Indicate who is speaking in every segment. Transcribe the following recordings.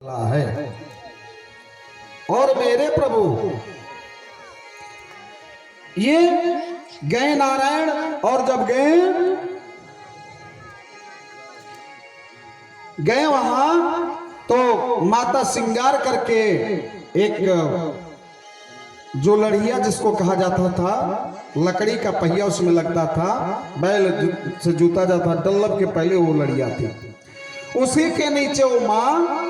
Speaker 1: है। और मेरे प्रभु ये गए नारायण, और जब गए वहां तो माता श्रृंगार करके एक जो लड़िया जिसको कहा जाता था, लकड़ी का पहिया उसमें लगता था, बैल से जूता जाता, डल्लब के पहले वो लड़िया थी, उसी के नीचे वो माँ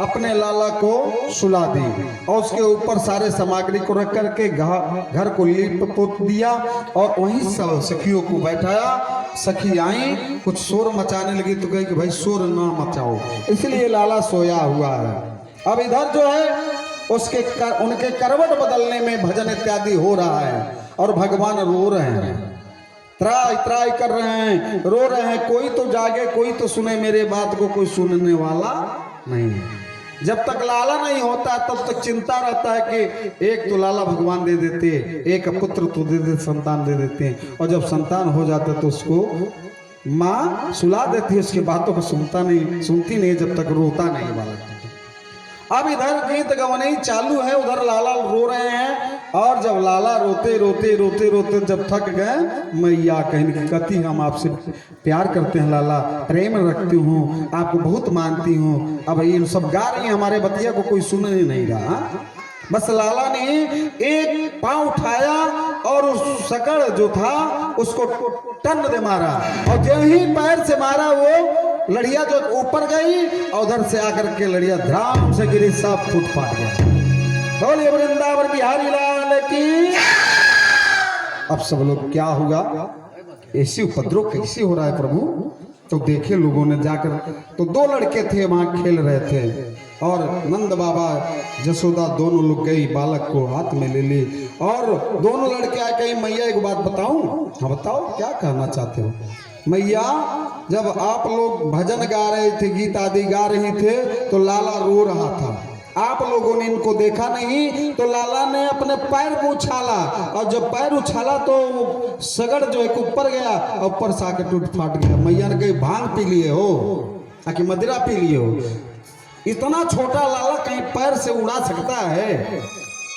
Speaker 1: अपने लाला को सुला दी और उसके ऊपर सारे सामग्री को रख करके घर को लीप पोत दिया और वहीं सब सखियों को बैठाया। सखी आई, कुछ शोर मचाने लगी तो कही कि भाई शोर ना मचाओ, इसलिए लाला सोया हुआ है। अब इधर जो है उनके करवट बदलने में भजन इत्यादि हो रहा है और भगवान रो रहे हैं, त्राई त्राई कर रहे हैं, रो रहे हैं। कोई तो जागे, कोई तो सुने मेरे बात को, कोई सुनने वाला नहीं है। जब तक लाला नहीं होता तब तक चिंता रहता है कि एक तो लाला भगवान दे देते, एक पुत्र तो दे देते, संतान दे देते हैं, और जब संतान हो जाता तो उसको माँ सुला देती है, उसकी बातों को सुनती नहीं जब तक रोता नहीं बालक। अब इधर गीत गवनई चालू है, उधर लाला रो रहे हैं, और जब लाला रोते रोते रोते रोते जब थक गए, मैया कहने कहती हम आपसे प्यार करते हैं लाला, प्रेम रखती हूँ, आपको बहुत मानती हूँ। अब ये सब गा रही हैं, हमारे बतिया को कोई सुन नहीं रहा। बस लाला ने एक पांव उठाया और उस सकड़ जो था उसको टन दे मारा, और जो ही पैर से मारा वो लड़िया जो ऊपर गई और उधर से आकर के लड़िया धड़ाम से गिरी, सब फूट फाट गया। बोलिए वृंदावन बिहारी लाल की। अब सब लोग क्या होगा, ऐसी उपद्रव कैसे हो रहा है प्रभु? तो देखे लोगों ने जाकर, तो दो लड़के थे वहां खेल रहे थे, और नंद बाबा जसोदा दोनों लोग गई, बालक को हाथ में ले ली, और दोनों लड़के आ गए, मैया एक बात बताऊं? हाँ बताओ, क्या कहना चाहते हो? मैया जब आप लोग भजन गा रहे थे, गीत आदि गा रहे थे, तो लाला रो रहा था, आप लोगों ने इनको देखा नहीं, तो लाला ने अपने पैर को उछाला, और जब पैर उछाला तो सगड़ जो है ऊपर गया और ऊपर से आके टूट फाट गया। मैया ने कही भांग पी लिए हो, आके मदिरा पी लिए हो? इतना छोटा लाला कहीं पैर से उड़ा सकता है?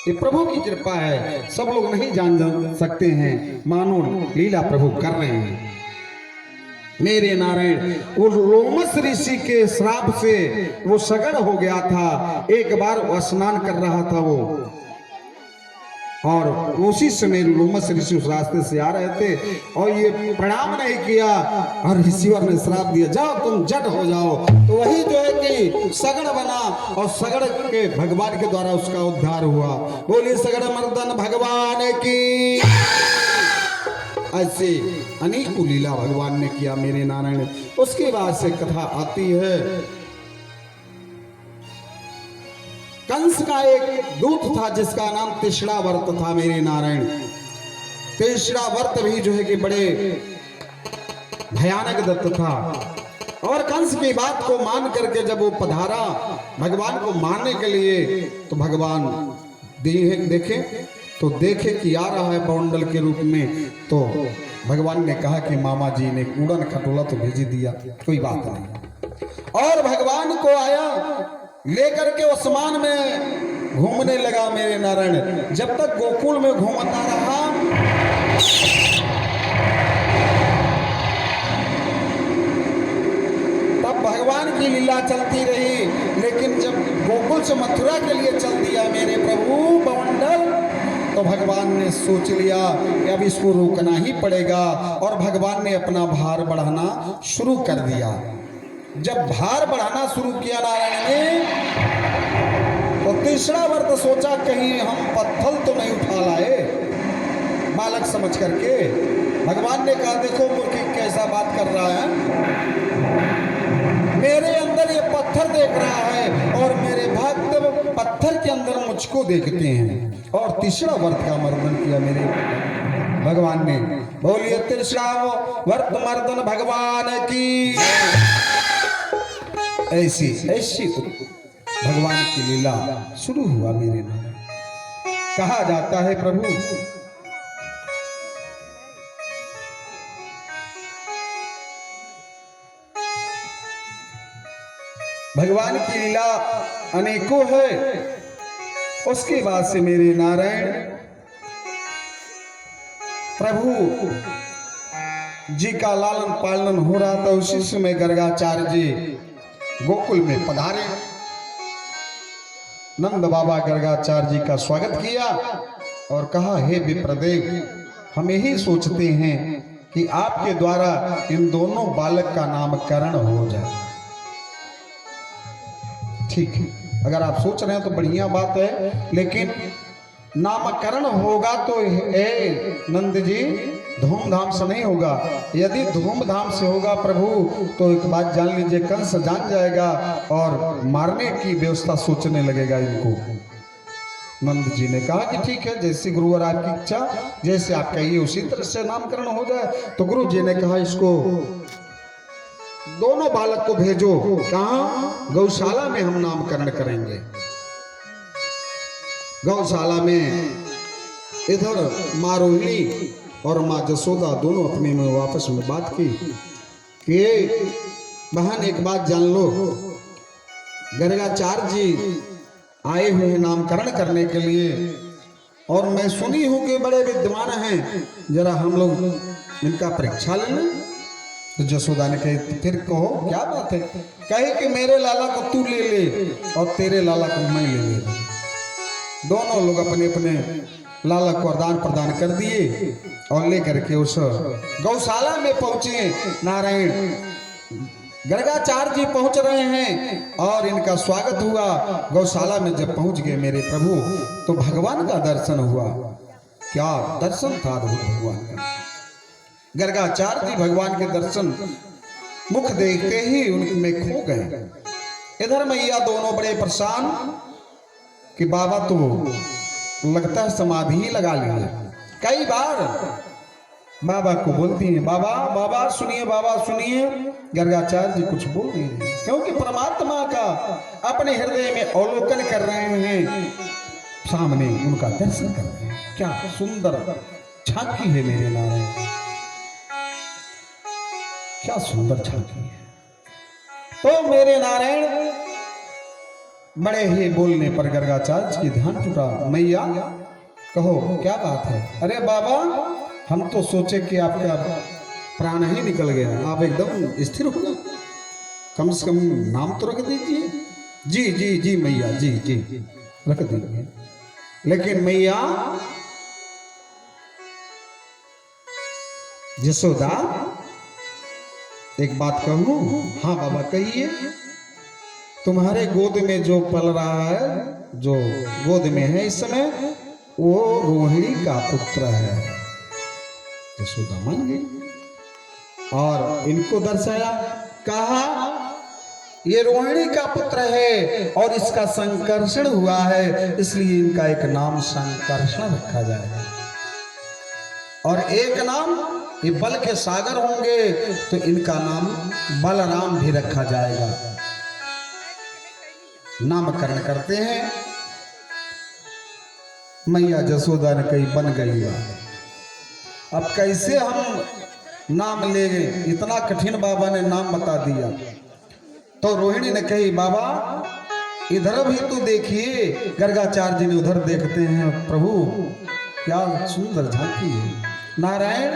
Speaker 1: ये प्रभु की कृपा है, सब लोग नहीं जान सकते हैं, मानो लीला प्रभु कर रहे हैं। मेरे नारायण, वो लोमस ऋषि के श्राप से वो सगड़ हो गया था। एक बार वो स्नान कर रहा था वो, और उसी समय लोमस ऋषि उस रास्ते से आ रहे थे, और ये प्रणाम नहीं किया, और ईश्वर ने श्राप दिया, जाओ तुम जट हो जाओ। तो वही जो है कि सगड़ बना, और सगड़ के भगवान के द्वारा उसका उद्धार हुआ। बोलिए सगड़ मर्दन भगवान की। ऐसे अनेक लीला भगवान ने किया मेरे नारायण। उसके बाद से कथा आती है, कंस का एक दूत था जिसका नाम तीसरा व्रत था मेरे नारायण। तीसरा व्रत भी जो है कि बड़े भयानक दत्त था, और कंस की बात को मान करके जब वो पधारा भगवान को मारने के लिए, तो भगवान देखे तो देखे कि आ रहा है पौंडल के रूप में, तो भगवान ने कहा कि मामा जी ने कूड़न खटोला तो भेज दिया, कोई बात नहीं। और भगवान को आया लेकर के आसमान में घूमने लगा मेरे नारायण। जब तक गोकुल में घूमता रहा, तब भगवान की लीला चलती रही, लेकिन जब गोकुल से मथुरा के लिए चल दिया मेरे प्रभु पौंडल, तो भगवान ने सोच लिया कि अब इसको रोकना ही पड़ेगा, और भगवान ने अपना भार बढ़ाना शुरू कर दिया। जब भार बढ़ाना शुरू किया नारायण ने, तो तीसरा व्रत सोचा कहीं हम पत्थर तो नहीं उठा लाए, बालक समझ करके। भगवान ने कहा देखो मूर्ख कैसा बात कर रहा है, मेरे अंदर ये पत्थर देख रहा है, और मेरे भक्त पत्थर के अंदर मुझको देखते हैं। और तीसरा व्रत का मर्दन किया मेरे भगवान ने। बोलिए तीसरा व्रत मर्दन भगवान की। ऐसी ऐसी भगवान की लीला शुरू हुआ मेरे नाम। कहा जाता है प्रभु भगवान की लीला अनेकों है। उसके बाद से मेरे नारायण प्रभु जी का लालन पालन हो रहा था। उसी समय गर्गाचार्य जी गोकुल में पधारे। नंद बाबा गर्गाचार्य जी का स्वागत किया और कहा, हे विप्रदेव, हम यही सोचते हैं कि आपके द्वारा इन दोनों बालक का नामकरण हो जाए। ठीक है, अगर आप सोच रहे हैं तो बढ़िया बात है, लेकिन नामकरण होगा तो नंद जी धूमधाम से नहीं होगा। यदि धूमधाम से होगा प्रभु तो एक बात जान लीजिए, कंस जान जाएगा और मारने की व्यवस्था सोचने लगेगा इनको। नंद जी ने कहा कि ठीक है, जैसी गुरुवर आपकी इच्छा, जैसे आप कहिए उसी तरह से नामकरण हो जाए। तो गुरु जी ने कहा, इसको दोनों बालक को भेजो। कहां? गौशाला में हम नामकरण करेंगे। गौशाला में इधर माँ रोहिणी और माँ जसोदा दोनों अपने में वापस में बात की कि बहन एक बात जान लो, गर्गाचार्य जी आए हुए हैं नामकरण करने के लिए, और मैं सुनी हूं कि बड़े विद्वान हैं, जरा हम लोग इनका परीक्षा ले लें। तो जसोदा ने कही, फिर कहो क्या बात है? कहे कि मेरे लाला को तू ले ले और तेरे लाला को मैं ले ले। दोनों लोग अपने अपने लाला को वरदान प्रदान कर दिए और लेकर के उस गौशाला में पहुंचे। नारायण गर्गाचार्य जी पहुंच रहे हैं और इनका स्वागत हुआ। गौशाला में जब पहुंच गए मेरे प्रभु तो भगवान का दर्शन हुआ। क्या दर्शन था अद्भुत भगवान का। गर्गाचार्य जी भगवान के दर्शन मुख देखते ही उनमें खो गए। इधर मैया दोनों बड़े परेशान कि बाबा तो लगता है समाधि ही लगा लिए। कई बार बाबा को बोलती हैं, बाबा बाबा सुनिए, बाबा सुनिए। गर्गाचार्य जी कुछ बोल नहीं रहे, क्योंकि परमात्मा का अपने हृदय में अवलोकन कर रहे हैं, सामने उनका दर्शन कर रहे हैं। क्या सुंदर झांकी है मेरे नारायण, क्या सुंदर झांकी है। तो मेरे नारायण बड़े ही बोलने पर गर्गाचार्य की ध्यान टूटा। मैया कहो क्या बात है? अरे बाबा हम तो सोचे कि आपका प्राण ही निकल गया, आप एकदम स्थिर हो गए, कम से कम नाम तो रख दीजिए। जी जी जी मैया, जी जी रख दीजिए। लेकिन मैया जसोदा एक बात कहूं? हाँ बाबा कहिए। तुम्हारे गोद में जो पल रहा है, जो गोद में है इस समय, वो रोहिणी का पुत्र है। यशोदा मान गई और इनको दर्शाया, कहा ये रोहिणी का पुत्र है और इसका संकर्षण हुआ है, इसलिए इनका एक नाम संकर्षण रखा जाएगा। और एक नाम, ये बल के सागर होंगे तो इनका नाम बलराम भी रखा जाएगा। नामकरण करते हैं। मैया जसोदा ने कही बन गई बात। अब कैसे हम नाम लेंगे, इतना कठिन बाबा ने नाम बता दिया। तो रोहिणी ने कही, बाबा इधर भी तो देखिए। गर्गाचार्य जी ने उधर देखते हैं, प्रभु क्या सुंदर झांकी है नारायण।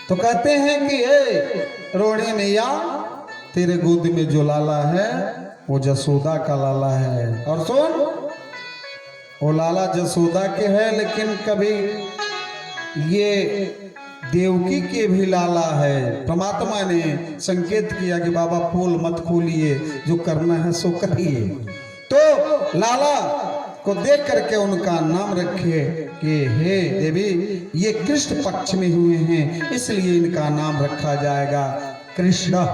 Speaker 1: तो कहते हैं कि हे रोहिणी मैया, तेरे गोद में जो लाला है वो जसोदा का लाला है। और सुन, वो लाला जसोदा के है, लेकिन कभी ये देवकी के भी लाला है। परमात्मा ने संकेत किया कि बाबा पोल मत खोलिए, जो करना है सो करिए। तो लाला को देख करके उनका नाम रखे कि हे देवी, ये कृष्ण पक्ष में हुए हैं, इसलिए इनका नाम रखा जाएगा कृष्ण।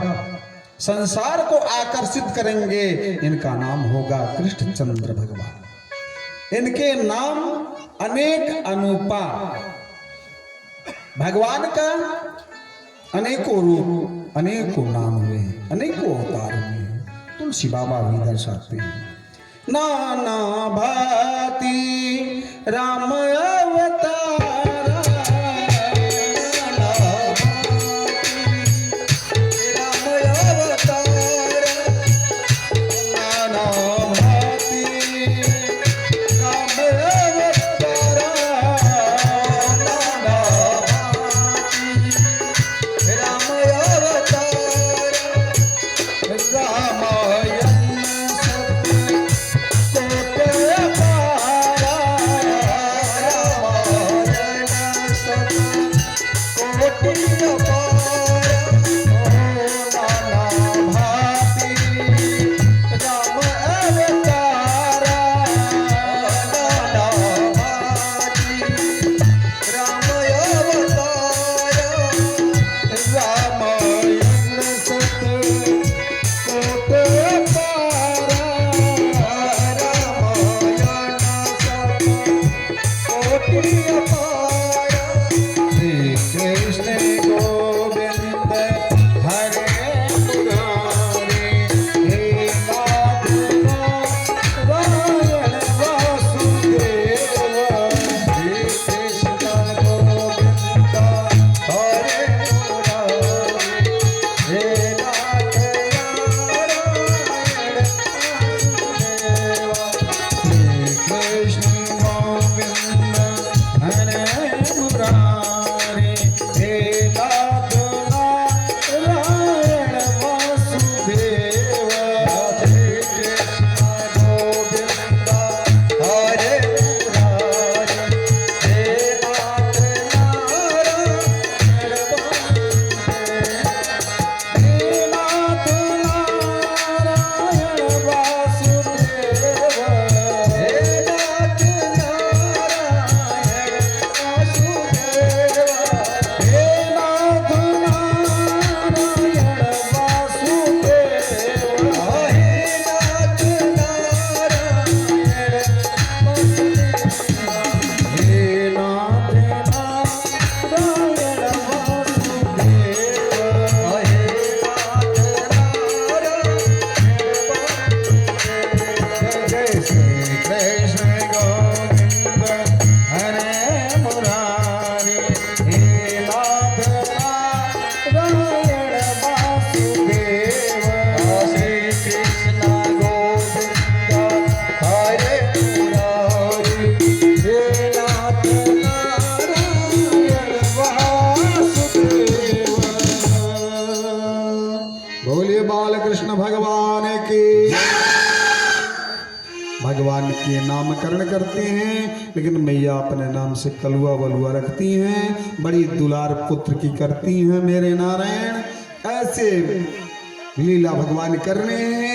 Speaker 1: संसार को आकर्षित करेंगे, इनका नाम होगा कृष्णचंद्र भगवान। इनके नाम अनेक अनुपा, भगवान का अनेकों रूप, अनेकों नाम हुए हैं, अनेकों अवतार हुए हैं। तुलसी बाबा भी दर्शाते हैं, नाना भांति राम अवतार, भगवान के भगवान के नामकरण करते हैं, लेकिन मैया अपने नाम से कलुआ बलुआ रखती हैं, बड़ी दुलार पुत्र की करती हैं मेरे नारायण। ऐसे लीला भगवान कर रहे हैं।